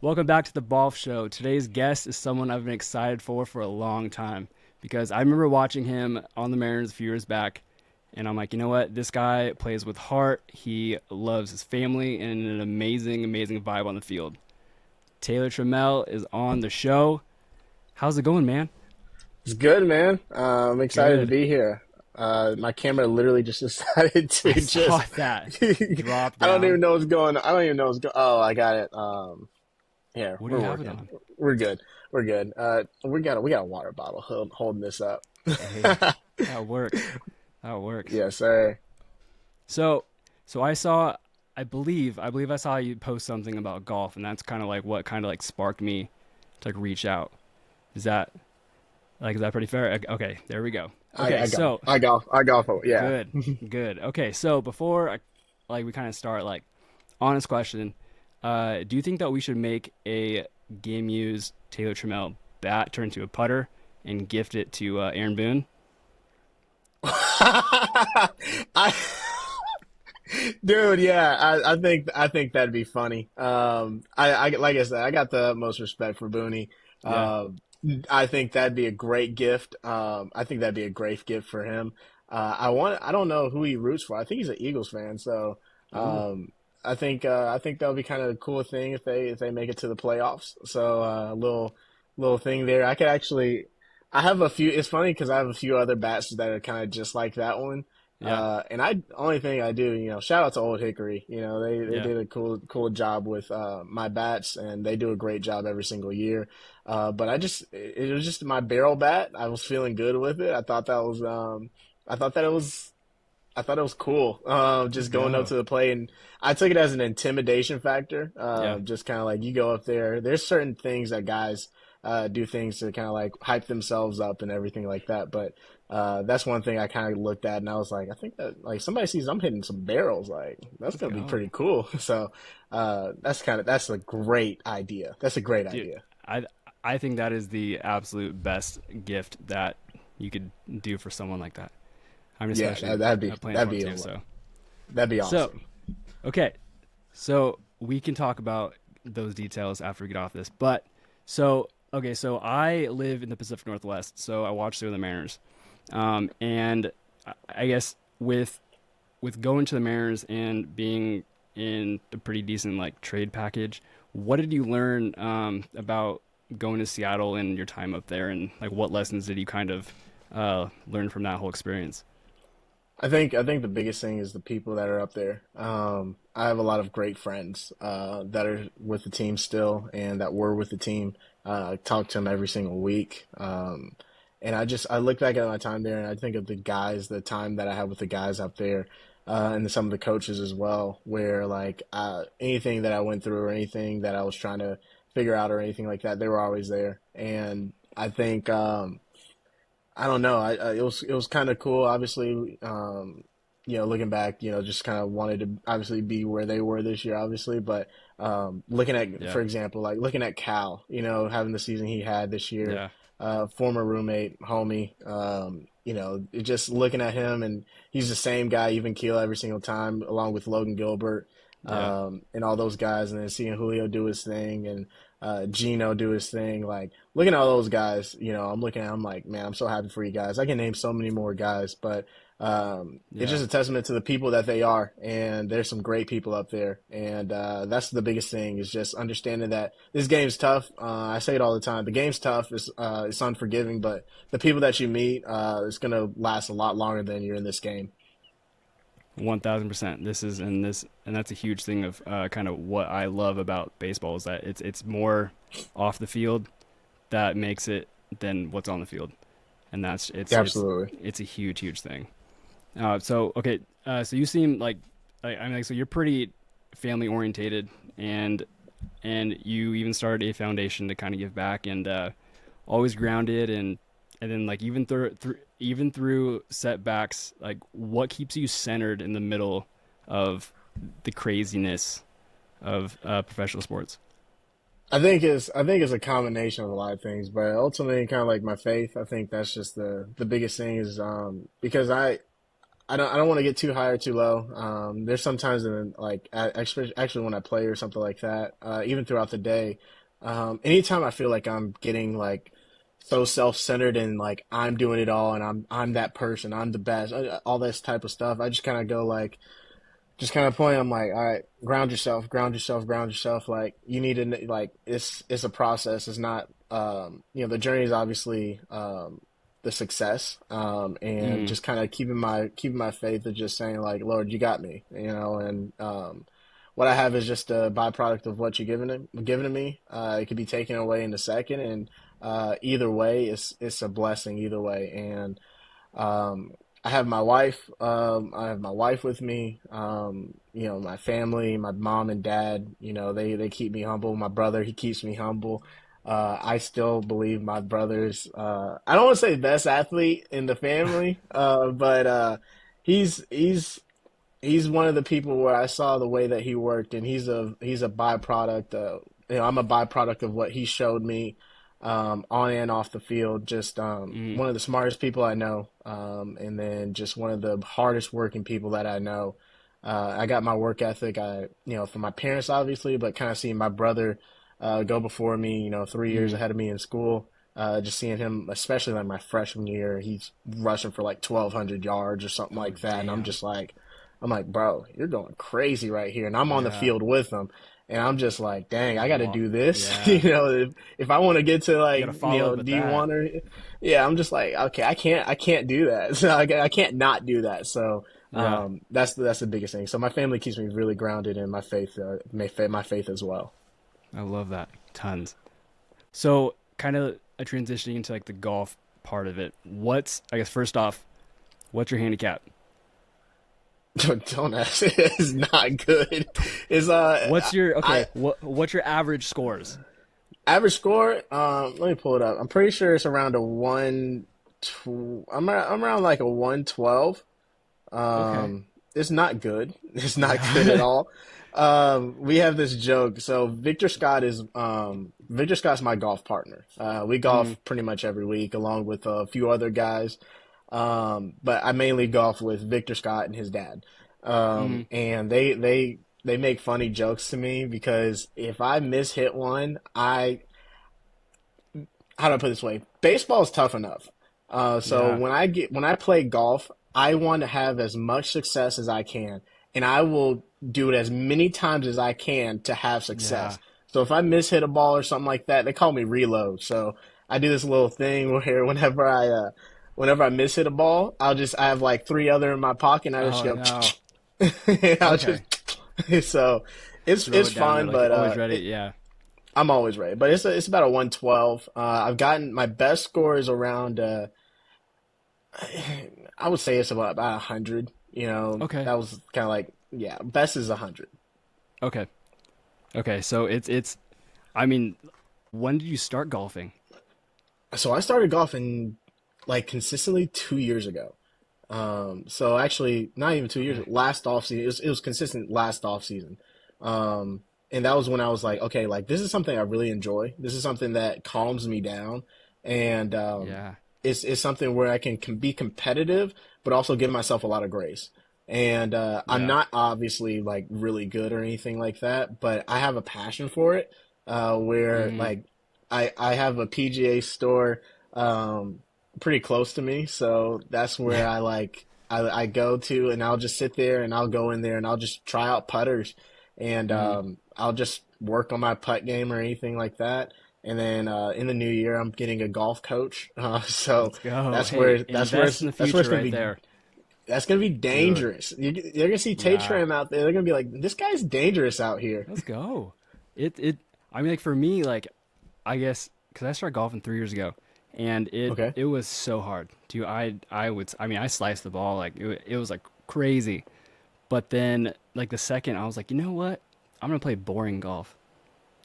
Welcome back to the BOLF Show. Today's guest is someone I've been excited for a long time because I remember watching him on the Mariners a few years back, and I'm like, you know what? This guy plays with heart. He loves his family and an amazing vibe on the field. Taylor Trammell is on the show. How's it going, man? It's good, man. I'm excited to Good. be here. My camera literally just decided to I saw just. that drop I don't even down. know what's going on. I don't even know what's going. Oh, I got it. Here What do we're you have it working. on? We're good. We're good. We got a water bottle holding this up. Hey, that works. That works. Yes, sir. So, so I believe I saw you post something about golf, and that's kind of like what kind of like sparked me to like reach out. Is that is that pretty fair? Okay, there we go. I, Okay, I golf. so I golf. Yeah. good, good. Okay, so before we kind of start, honest question, do you think that we should make a game use Taylor Trammell bat turn into a putter and gift it to Aaron Boone? I Dude, yeah, I think that'd be funny. I like I said, I got the most respect for Booney. Yeah. Um, I think that'd be a great gift. I think that'd be a great gift for him. I don't know who he roots for. I think he's an Eagles fan, so Oh, um, I think that'll be kind of a cool thing if they make it to the playoffs. So little thing there. I have a few. It's funny because I have a few other bats that are kind of just like that one. yeah, And only thing I do, shout out to Old Hickory. They yeah. did a cool job with my bats, and they do a great job every single year. But it was just my barrel bat. I was feeling good with it. I thought that it was, I thought it was cool. Let's Just going up go. to the plate, and I took it as an intimidation factor. Yeah. Just kind of like you go up there. There's certain things that guys do things to kind of like hype themselves up and everything like that. But that's one thing I kind of looked at, and I was like, I think that like somebody sees I'm hitting some barrels, like that's Let's gonna be go. pretty cool. So that's a great idea. That's a great Dude, idea. I I think that is the absolute best gift that you could do for someone like that. I'm Yeah, especially playing that'd for him be too. So, that'd be so awesome. okay, so we can talk about those details after we get off this. But so I live in the Pacific Northwest, so I watch through the Mariners. And I guess with going to the Mariners and being in a pretty decent like trade package, what did you learn about going to Seattle and your time up there, and like what lessons did you kind of learn from that whole experience? I think the biggest thing is the people that are up there. I have a lot of great friends that are with the team still, and that were with the team. I talk to them every single week. And I look back at my time there, and I think of the guys, the time that I had with the guys up there, and some of the coaches as well. Where like anything that I went through, or anything that I was trying to figure out, or anything like that, they were always there. And I think. I don't know. It was kind of cool. Obviously, looking back, just kind of wanted to obviously be where they were this year, obviously. But looking at, Yeah, for example, like looking at Cal, having the season he had this year, yeah, former roommate, homie, just looking at him, and he's the same guy, even keel every single time, along with Logan Gilbert, yeah. and all those guys, and then seeing Julio do his thing, and Gino do his thing. Like looking at all those guys, I'm like, man, I'm so happy for you guys. I can name so many more guys, but it's Yeah. just a testament to the people that they are, and there's some great people up there, and that's the biggest thing is just understanding that this game's tough. I say it all the time. The game's tough. It's unforgiving, but the people that you meet, it's gonna last a lot longer than you're in this game. 1000%. And that's a huge thing of kind of what I love about baseball is that it's more off the field that makes it than what's on the field, and that's Absolutely. it's a huge thing. So okay, so you seem I mean, like, so you're pretty family orientated, and you even started a foundation to kind of give back, and always grounded, and then like even through setbacks, like what keeps you centered in the middle of the craziness of professional sports? I think it's a combination of a lot of things, but ultimately, kind of like my faith. I think that's just the biggest thing is because I don't want to get too high or too low. There's sometimes in like actually when I play or something like that, even throughout the day, anytime I feel like I'm getting like so self-centered and like I'm doing it all and I'm that person, I'm the best, all this type of stuff. I just kind of go like just kind of point. I'm like, all right, ground yourself, ground yourself, ground yourself. Like you need to like it's a process. It's not the journey is obviously the success and Mm, just kind of keeping my faith of just saying like, Lord, you got me, and what I have is just a byproduct of what you're giving to me. It could be taken away in a second, and either way, it's a blessing either way, and um, I have my wife. I have my wife with me. My family, my mom and dad. They keep me humble. My brother, he keeps me humble. I still believe my brother's. I don't want to say best athlete in the family, but he's he's one of the people where I saw the way that he worked, and he's a byproduct. I'm a byproduct of what he showed me on and off the field. Just mm, one of the smartest people I know, and then just one of the hardest working people that I know. I got my work ethic, from my parents obviously, but kind of seeing my brother go before me, 3 years mm. ahead of me in school. Just seeing him, especially like my freshman year, he's rushing for like 1,200 yards or something Oh like that, and damn. I'm like, bro, you're going crazy right here, and I'm on the Yeah. field with him, and I'm just like, dang, Just I got to walk. do this, Yeah. if I want to get to You like, got to follow up with that. D1 or, yeah, I'm just like, okay, I can't do that, so I can't not do that, so. Yeah. That's the biggest thing. So my family keeps me really grounded in my faith, my faith as well. I love that. Tons. So, kind of a transitioning into like the golf part of it. I guess first off, what's your handicap? Don't ask. It's not good. It's What's your I okay? What's your average scores? average score. Let me pull it up. I'm pretty sure it's around a one. I'm around like a 112. Okay. It's not good. It's not good at Yeah. all. We have this joke. So Victor Scott's my golf partner. We Mm, golf pretty much every week along with a few other guys. But I mainly golf with Victor Scott and his dad. mm, And they make funny jokes to me because if I miss hit one, how do I put it this way? Baseball is tough enough. So yeah. when I play golf, I want to have as much success as I can, and I will do it as many times as I can to have Yeah. success. So if I miss hit a ball or something like that, they call me reload. So I do this little thing where whenever I miss hit a ball, I have like three other in my pocket, and I just Oh go, no. and I'll just Okay. so Throw it's it down there fun, like you're but always ready. Yeah. I'm always ready, but it's about a 112. I've gotten my best score is around I would say it's about 100. Okay. That was kind of like yeah, best is 100. Okay. Okay. So it's. I mean, when did you start golfing? So I started golfing like consistently 2 years ago. So actually not even 2 years. Okay. Last off season, it was consistent last off season. And that was when I was like, okay, like this is something I really enjoy. This is something that calms me down, and Yeah. it's something where I can be competitive, but also give myself a lot of grace. And I'm Yeah. not obviously like really good or anything like that, but I have a passion for it. Where Mm, like I have a PGA store pretty close to me, so that's where yeah. I go to, and I'll just sit there and I'll go in there and I'll just try out putters, and Mm, I'll just work on my putt game or anything like that. And then in the new year, I'm getting a golf coach. So let's go. that's where Hey, that's where invest it's, in the that's where it's future gonna right be. there. That's gonna be Do it. dangerous. You're gonna see Tay Yeah. Tram out there. They're gonna be like, this guy's dangerous out here. Let's go. It. I mean, like for me, like I guess because I started golfing 3 years ago, and it Okay. it was so hard. To I mean I sliced the ball like it was like crazy. But then like the second I was like, you know what? I'm gonna play boring golf.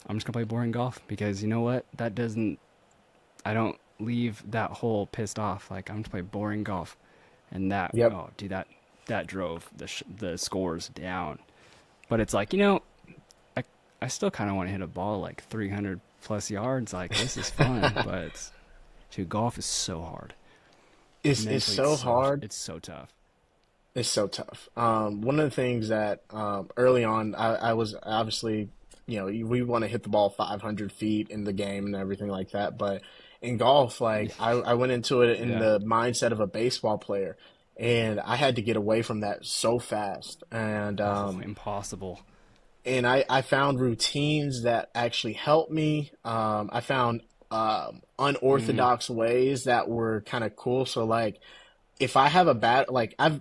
I'm just gonna play boring golf because you know what? That doesn't. I don't leave that hole pissed off. Like I'm gonna play boring golf, and that Yep. oh dude that drove the scores down. But it's like I I still kind of want to hit a ball like 300 plus yards. Like this is fun, but dude, golf is so hard. It's Mentally, so hard. it's so tough. It's so tough. One of the things that early on, I was obviously, we want to hit the ball 500 feet in the game and everything like that. But in golf, like I went into it in Yeah. the mindset of a baseball player, and I had to get away from that so fast. Oh, impossible. And I found routines that actually helped me. I found Hmm. unorthodox ways that were kind of cool. So like if I have a bad like I've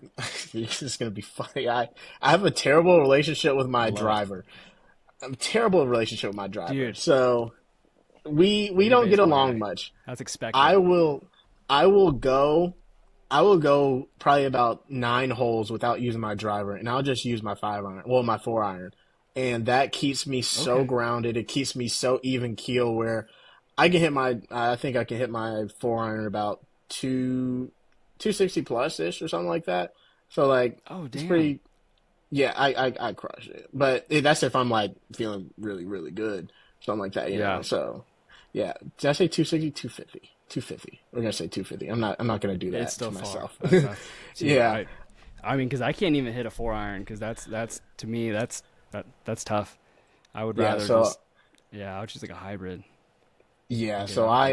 this is gonna be funny. I have a terrible relationship with I my love it. driver. I'm terrible relationship with my driver. Dude, So we you're a don't get baseball along guy. much. That's I expected. will I will go I will go probably about 9 holes without using my driver, and I'll just use my 5 iron, well, my 4 iron, and that keeps me so Okay. grounded. It keeps me so even keel where I can hit my. I think I can hit my 4 iron about 260 plus ish or something like that. So like Oh, it's damn. pretty. Yeah, I crush it, but that's if I'm like feeling really really good, something like that, Yeah. So yeah, did I say 260, 250? 250. We're gonna say 250. I'm not gonna do It's that still to far. myself. Dude, Yeah, I mean, because I can't even hit a 4 iron. Because that's to me that's tough. I would yeah. rather So just yeah, I would choose like a hybrid yeah, and get it so out I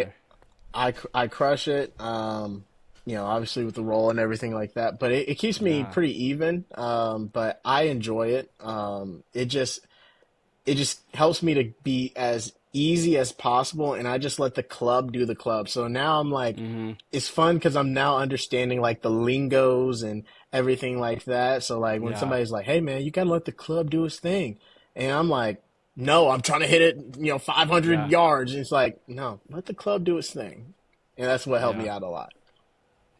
there. I crush it. Obviously with the roll and everything like that, but it keeps me Yeah. pretty even. But I enjoy it. It just helps me to be as easy as possible, and I just let the club do the club. So now I'm like, Mm-hmm. it's fun because I'm now understanding like the lingos and everything like that. So like when Yeah. somebody's like, "Hey man, you gotta let the club do its thing," and I'm like, "No, I'm trying to hit it, 500 Yeah. yards." And it's like, "No, let the club do its thing," and that's what helped Yeah. me out a lot.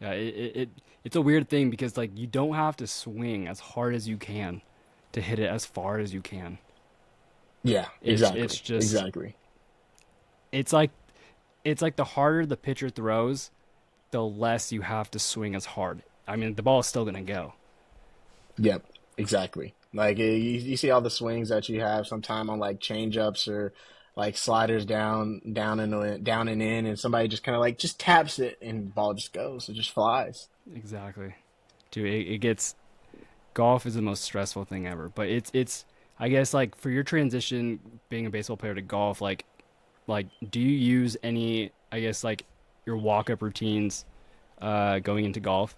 Yeah. It's a weird thing because like you don't have to swing as hard as you can to hit it as far as you can. Yeah, It's exactly, just exactly. it's like it's like the harder the pitcher throws, the less you have to swing as hard. I mean, the ball is still gonna go. Yep, exactly. Like you see all the swings that you have sometime on like change ups or like sliders down and in, and somebody just kind of like just taps it and the ball just goes. It just flies. Exactly. Dude, it gets golf is the most stressful thing ever. But it's I guess like for your transition being a baseball player to golf, like do you use any I guess like your walk up routines going into golf?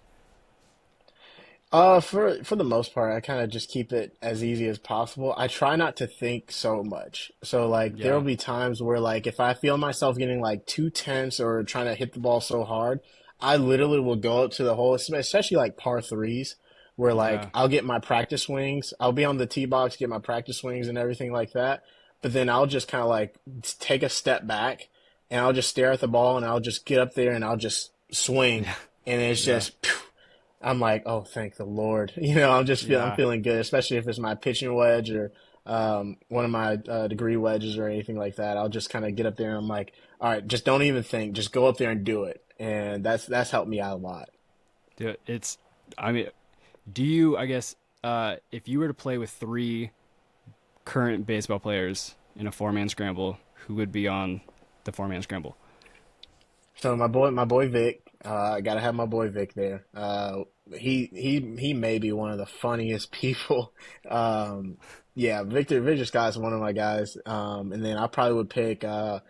For the most part, I kind of just keep it as easy as possible. I try not to think so much. So like there will Yeah. be times where like if I feel myself getting like too tense or trying to hit the ball so hard, I literally will go up to the hole, especially like par threes, where like Yeah. I'll get my practice swings. I'll be on the tee box, get my practice swings and everything like that. But then I'll just kind of like take a step back and I'll just stare at the ball and I'll just get up there and I'll just swing Yeah. and it's Yeah. just I'm like, oh, thank the Lord. I'm Yeah. feeling good, especially if it's my pitching wedge or one of my degree wedges or anything like that. I'll just kind of get up there and I'm like, all right, just don't even think, just go up there and do it. And that's helped me out a lot. Dude, it's I mean, do you I guess if you were to play with three current baseball players in a four-man scramble, who would be on the four-man scramble? So my boy Vic, I gotta have my boy Vic there. He may be one of the funniest people. Yeah, Victor Scott's one of my guys. And then I probably would pick. Trying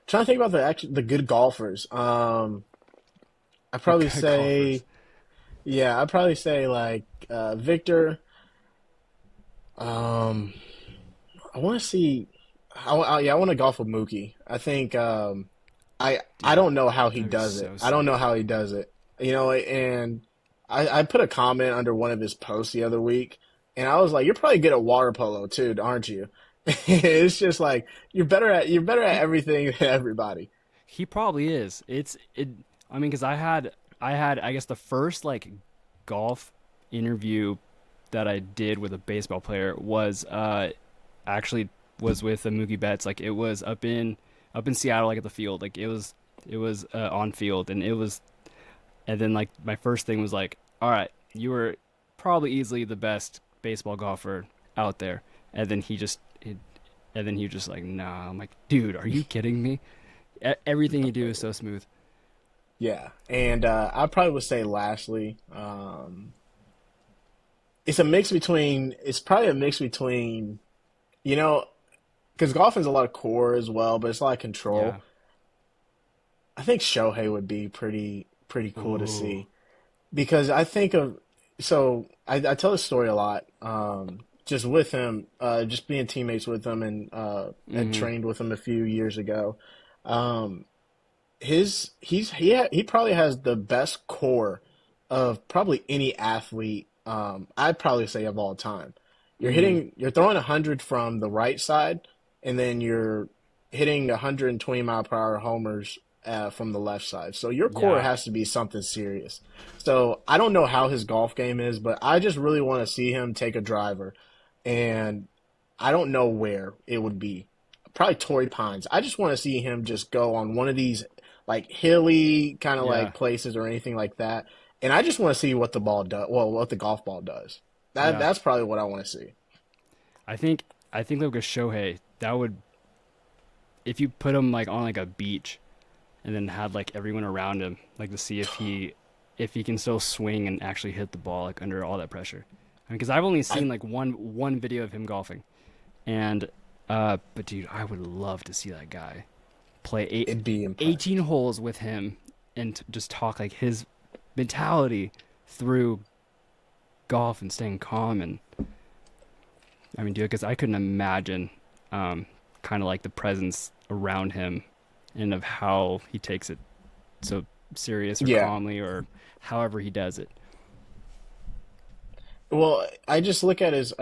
to think about the good golfers. I The probably good golfers. say yeah. I'd probably say like Victor. Um, I want to see. Yeah, I want to golf with Mookie. I think I Dude, don't know how he that'd be does it. so I don't know sick. how he does it. And I put a comment under one of his posts the other week, and I was like, "You're probably good at water polo too, aren't you?" It's just like you're better at He everything than everybody. he probably is. I mean, because I had I guess the first like golf interview that I did with a baseball player was actually was with the Mookie Betts. Like it was up in Seattle, like at the field. Like it was on field, and it was and then like my first thing was like, all right, you were probably easily the best baseball golfer out there, and then and then he just like, nah. I'm like, dude, are you kidding me? Everything you do is so smooth. Yeah, and I probably would say lastly, it's probably a mix between, you know, because golf is a lot of core as well, but it's a lot of Yeah. control. I think Shohei would be pretty cool to Ooh. see because I think of so I tell this story a lot. Just with him, just being teammates with him and had Mm-hmm. trained with him a few years ago. Um, he probably has the best core of probably any athlete. I'd probably say of all time. Mm-hmm. You're throwing 100 from the right side, and then you're hitting 120-mile-per-hour homers from the left side. So your core Yeah. has to be something serious. So I don't know how his golf game is, but I just really want to see him take a driver, and I don't know where it would be. Probably Torrey Pines. I just want to see him just go on one of these like hilly kind of Yeah. like places or anything like that. And I just want to see what the ball does. Well, what the golf ball does. Yeah. That's probably what I want to see. I think like with Shohei, that would if you put him like on like a beach and then had like everyone around him, like to see if he can still swing and actually hit the ball like under all that pressure. I mean, because I've only I seen like one video of him golfing, and but dude, I would love to see that guy play It'd be 18 impressive. holes with him and just talk like his mentality through golf and staying calm and I mean, dude, because I couldn't imagine kind of like the presence around him and of how he takes it so serious or Yeah. calmly or however he does it. Well, I just look at his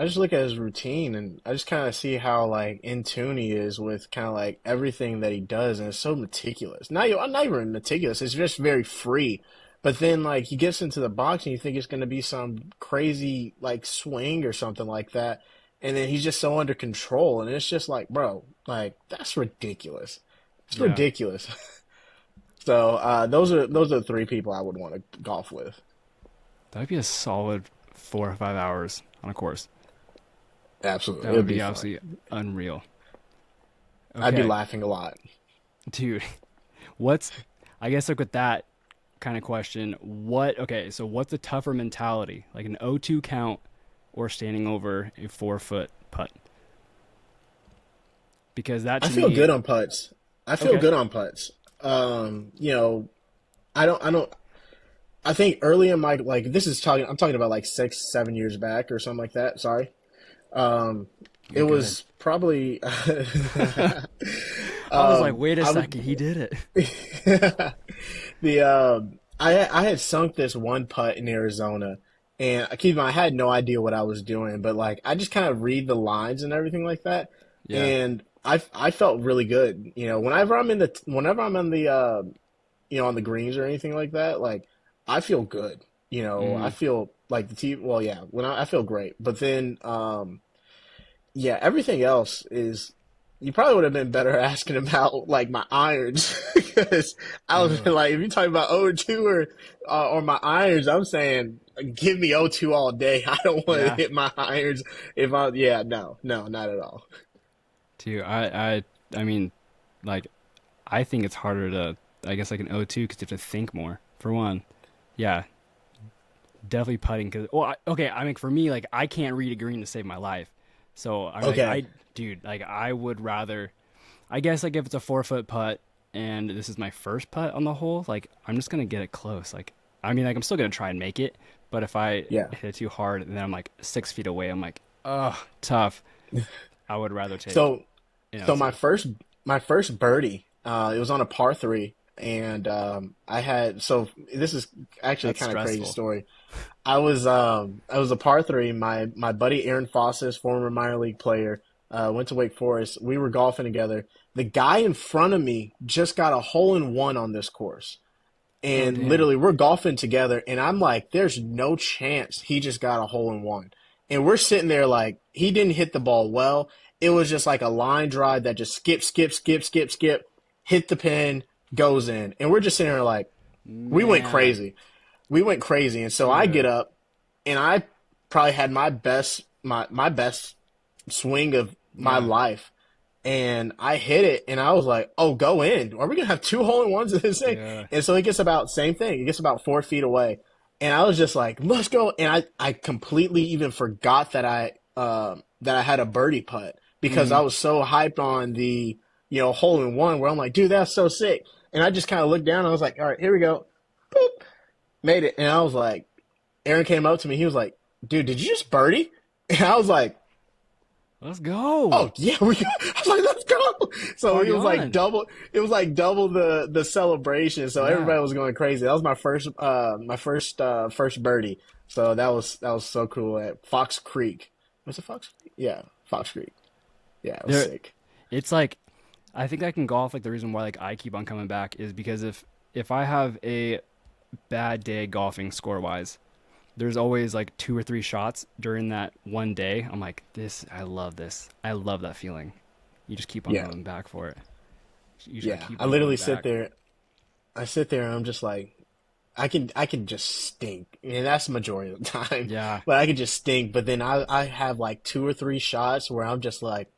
routine and I just kind of see how like in tune he is with kind of like everything that he does and it's so meticulous. Not even meticulous, it's just very free. But then like he gets into the box and you think it's going to be some crazy like swing or something like that. And then he's just so under control and it's just like, bro, like that's ridiculous. It's Yeah, ridiculous. So, those are the three people I would want to golf with. that'd be a solid 4 or 5 hours on a course. Absolutely. That It would would be be fun. absolutely unreal. I'd be Okay, laughing a lot. dude, what's I guess like with that kind of question, okay, so what's a tougher mentality? Like an 0-2 count or standing over a 4 foot putt? Because that I to feel me, good on putts. I feel okay, good on putts. You know, I don't, I think early in my, like, I'm talking about like 6, 7 years back or something like that. Sorry. Um, you're it good. was probably, I was like, wait a I was, second, he did it. I had sunk this one putt in Arizona, and I keep in mind, I had no idea what I was doing, but like I just kind of read the lines and everything like that, Yeah. and I felt really good. You know, whenever I'm on the on the greens or anything like that, like I feel good. You know, I Mm, feel like the team. Well, yeah, I feel great, but then yeah, everything else is. You probably would have been better asking about like my irons because I was ugh, like, if you're talking about O2 or my irons, I'm saying give me O2 all day. I don't want to yeah. hit my irons if I. Yeah, no, not at all. Too. I mean, like, I think it's harder to, I guess, like an O2 because you have to think more. For one, yeah, definitely putting. Cause, well, okay, I mean, for me, like, I can't read a green to save my life. So I'm like, Okay, dude, like, I would rather, I guess, like, if it's a 4 foot putt and this is my first putt on the hole, like, I'm just gonna get it close. Like, I mean, like, I'm still gonna try and make it, but if I yeah. hit it too hard and then I'm like 6 feet away, I'm like, ugh, tough. I would rather take So an so L2. my first birdie, it was on a par three, and I had so this is actually a That's kind of crazy stressful. story. I was a par three. My buddy Aaron Foss's former minor league player went to Wake Forest. We were golfing together. The guy in front of me just got a hole in one on this course. Oh And damn. literally we're golfing together and I'm like, there's no chance he just got a hole in one. And we're sitting there like he didn't hit the ball well. It was just like a line drive that just skip, hit the pin, goes in. And we're just sitting there like, we went Man, crazy. We went crazy. And so I get dude. up and I probably had my best swing of my Yeah. life. And I hit it and I was like, oh, go in. Are we gonna have two hole in ones in this thing? Yeah. And so it gets about same thing. It gets about 4 feet away. and I was just like, let's go. And I completely even forgot that I had a birdie putt because Mm-hmm. I was so hyped on the, hole in one where I'm like, dude, that's so sick. And I just kind of looked down and I was like, all right, here we go. Boop, made it. And I was like, Aaron came up to me. He was like, dude, did you just birdie? And I was like, Let's go. oh yeah, we got, I was like, let's go. So Party on. it was like double the celebration. So Yeah. everybody was going crazy. That was my first birdie. So that was so cool at Fox Creek. Was it Fox Creek? Yeah, Fox Creek. Yeah, it was There sick. it's like I think I can golf like the reason why like I keep on coming back is because if I have a bad day golfing score wise, there's always like two or three shots during that one day. I'm like, I love this. I love that feeling. You just keep on Yeah, going back for it. You just gotta yeah. keep I on going literally sit back. there. I sit there and I'm just like, I can just stink. And that's the majority of the time. Yeah. But I could just stink. But then I have like two or three shots where I'm just like,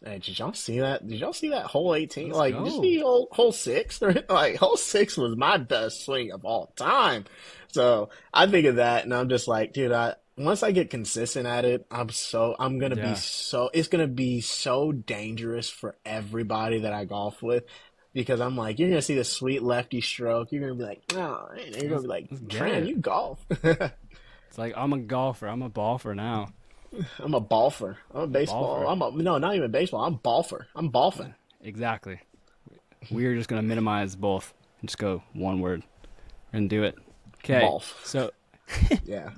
hey, did y'all see that? Did y'all see that hole 18? Let's Like, did you go. see hole six? Like, hole six was my best swing of all time. So I think of that and I'm just like, dude, once I get consistent at it, I'm gonna be Yeah. so, it's gonna be so dangerous for everybody that I golf with because I'm like, you're gonna see the sweet lefty stroke. You're gonna be like, oh, and you're gonna Let's be like, let's get Tran, it. you golf. It's like I'm a golfer. I'm a golfer now. I'm a golfer. I'm a baseball. Golfer. No, not even baseball. I'm golfer. I'm golfing. Exactly. We're just gonna minimize both and just go one word and do it. Okay. Golf. So Yeah.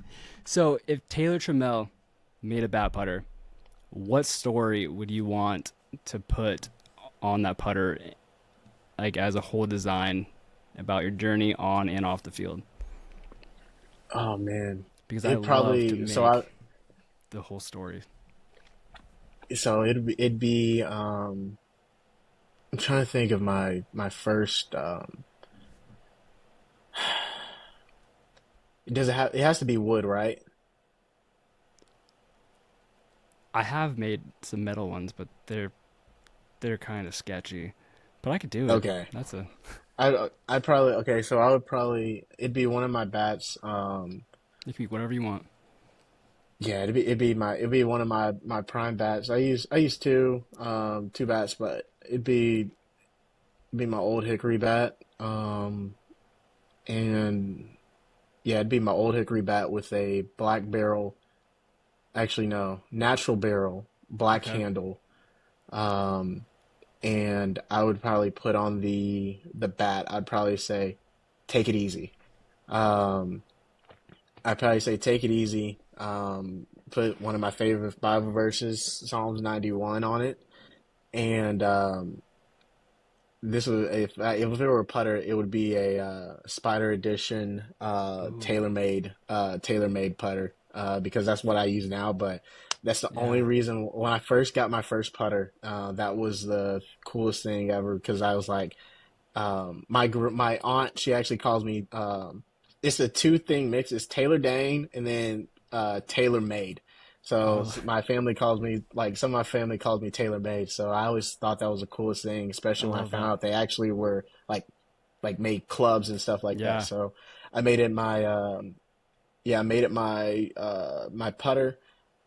so if Taylor Trammell made a bat putter, what story would you want to put on that putter, like as a whole design about your journey on and off the field? Oh man. Because I It love to probably so I make the whole story. so it'd be I'm trying to think of my first it has to be wood, right? I have made some metal ones, but they're kind of sketchy. But I could do it. Okay. That's a I probably okay, so I would probably it'd be one of my bats. You can be whatever you want. Yeah, it'd be one of my prime bats. I use two bats, but it'd be my old hickory bat. And yeah, it'd be my old hickory bat with a black barrel. Actually, no, natural barrel, black Okay. handle. Um, and I would probably put on the bat. I'd probably say, "Take it easy." Um, I'd probably say, "Take it easy." Put one of my favorite Bible verses, Psalms 91, on it, and this was if it were a putter, it would be a Spider Edition Ooh. tailor made putter because that's what I use now. But that's the only Yeah. reason when I first got my first putter, that was the coolest thing ever because I was like, my aunt, she actually calls me. It's a two thing mix. It's Taylor Dane and then Tailor Made. So Oh, my family calls me like some of my family calls me Tailor Made. So I always thought that was the coolest thing, I especially when I love found that. out they actually were like made clubs and stuff like that. Yeah. So I made it my yeah, I made it my putter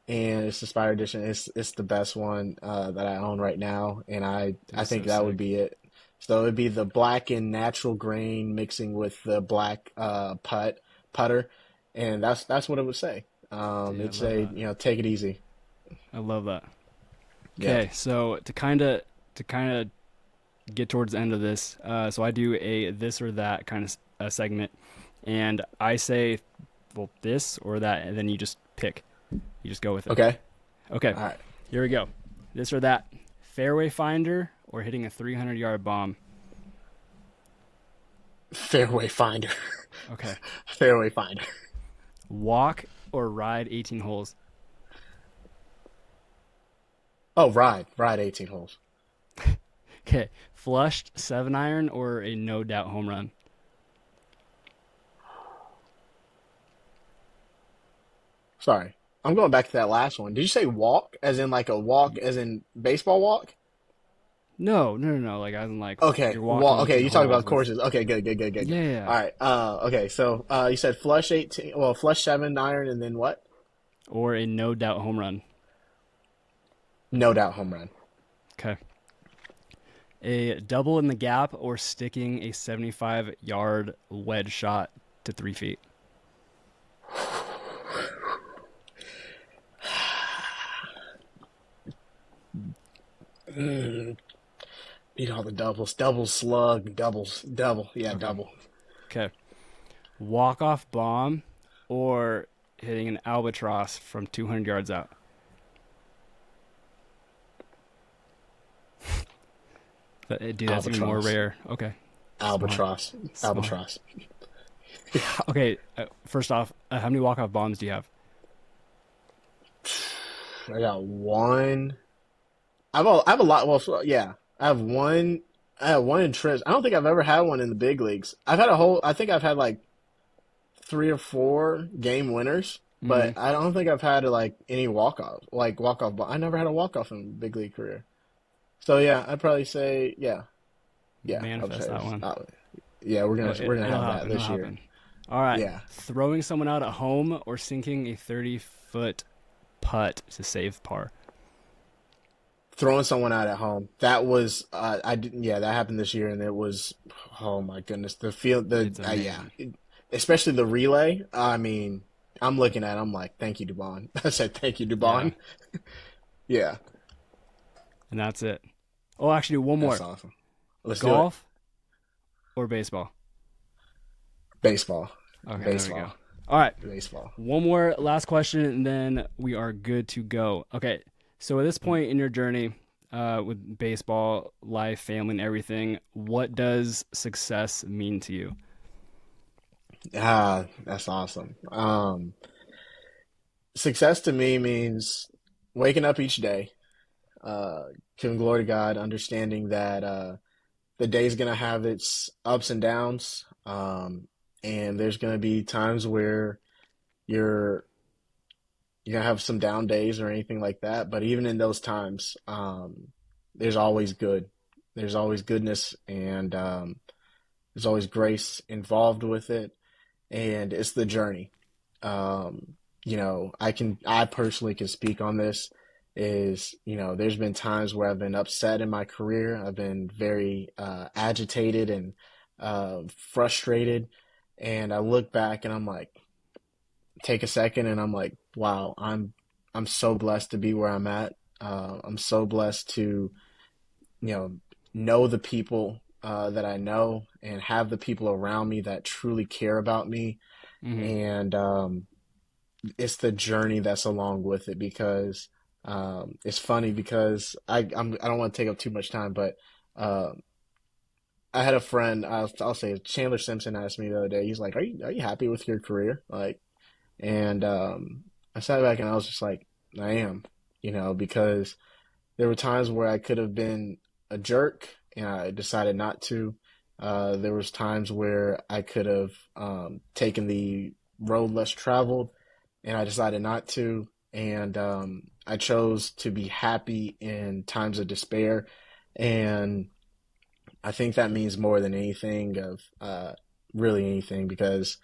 and it's the Spire Edition. It's the best one that I own right now, and I That's think so that would sick. be it. So it'd be the black and natural grain mixing with the black putter, and that's what it would say. Dude, I It'd love say, that. take it easy. I love that. Yep. Okay, so to kind of get towards the end of this, so I do a this or that kind of segment, and I say, well, this or that, and then you just pick. You just go with it. Okay. Okay, All right. here we go. This or that. Fairway finder or hitting a 300-yard bomb. Fairway finder. Okay. Fairway finder. Walk or ride 18 holes. Oh, ride 18 holes. Okay. Flushed 7-iron or a no doubt home run. Sorry. I'm going back to that last one. Did you say walk as in like a walk as in baseball walk? No. Like, as in, like, Okay, you're well, walking okay, through you talk holes about with. courses. Okay, good. Yeah, yeah, yeah. All right. Okay, so you said flush 18, well, flush 7 iron, and then what? Or a no doubt home run. No doubt home run. Okay. A double in the gap or sticking a 75-yard wedge shot to 3 feet. Beat all the doubles. Double slug, double. Yeah, Okay. double. Okay. Walk off bomb or hitting an albatross from 200 yards out. Dude, that's even more Albatross. rare. Okay. Smart. Albatross. Smart. Albatross. Okay. First off, how many walk off bombs do you have? I got one. I have a lot. Well, yeah, I have one. I have one in trips. I don't think I've ever had one in the big leagues. I've had a whole. I think I've had like 3 or 4 game winners, Mm-hmm. but I don't think I've had like any walk off. I never had a walk off in big league career. So yeah, I'd probably say yeah. I would Manifest say that one. yeah. We're gonna It'll have that happen. It'll this year. happen. All right. Yeah, Throwing someone out at home or sinking a 30-foot putt to save par. throwing someone out at home. That was I didn't. Yeah, that happened this year, and it was oh my goodness. The field, It's amazing. especially the relay. I mean, I'm looking at. It, I'm like, thank you, Dubon. I said, thank you, Yeah. Dubon. Yeah, And that's it. Oh, actually, one that's more. awesome. Let's do it. Golf or baseball? Baseball, Okay, there we go. baseball, All right. baseball. One more last question, and then we are good to go. Okay. So at this point in your journey with baseball, life, family, and everything, what does success mean to you? Ah, that's awesome. Success to me means waking up each day, uh, giving glory to God, understanding that the day's gonna have its ups and downs, and there's gonna be times where you're you're gonna have some down days or anything like that. But even in those times, there's always good. There's always goodness, and there's always grace involved with it, and it's the journey. I personally can speak on this. There's been times where I've been upset in my career. I've been very agitated and frustrated, and I look back and I'm like, take a second, and I'm like, wow, I'm so blessed to be where I'm at. I'm so blessed to you know the people that I know and have the people around me that truly care about me, Hmm. and it's the journey that's along with it because it's funny because I don't want to take up too much time, but uh, I had a friend. I'll say Chandler Simpson asked me the other day. He's like, "Are you happy with your career?" Like, and I sat back and I was just like, "I am," because there were times where I could have been a jerk and I decided not to. There was times where I could have taken the road less traveled and I decided not to. And I chose to be happy in times of despair. And I think that means more than anything of really anything because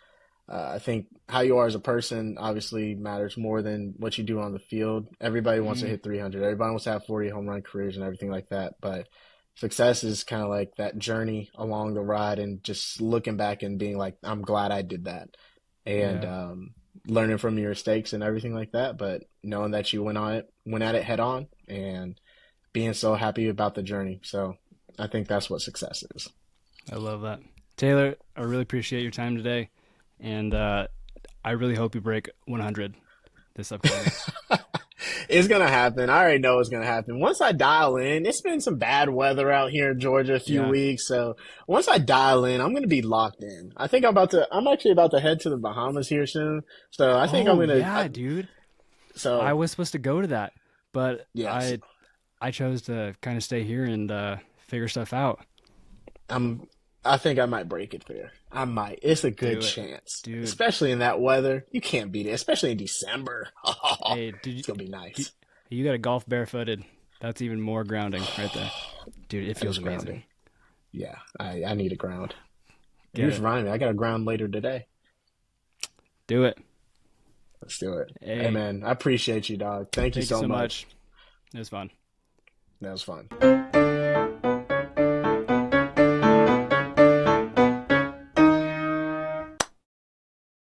I think how you are as a person obviously matters more than what you do on the field. Everybody wants to Hmm. hit 300. Everybody wants to have 40 home run careers and everything like that. But success is kind of like that journey along the ride and just looking back and being like, I'm glad I did that. And Yeah, learning from your mistakes and everything like that. But knowing that you went at it head on and being so happy about the journey. So I think that's what success is. I love that. Taylor, I really appreciate your time today, and I really hope you break 100 this upcoming week. It's gonna happen. I already know it's gonna happen. Once I dial in, it's been some bad weather out here in Georgia a few Yeah. weeks. So once I dial in, I'm gonna be locked in. I think I'm actually about to head to the Bahamas here soon. So I think I'm Oh gonna, yeah, dude. I so was supposed to go to that, but yes, I chose to kind of stay here and figure stuff out. I'm, I think I might break it there. I might. It's a good Do it, chance, dude. especially in that weather. You can't beat it, especially in December. Hey, did It's gonna be you, nice. you got a golf barefooted? That's even more grounding right there. Dude, it I feels just amazing. grounding. Yeah, I need a ground. You Get just it. remind me. I got a ground later today. Do it. Let's do it. Hey Hey, man, I appreciate you, dog. Thank you thank you so so much. much. It was fun. That was fun.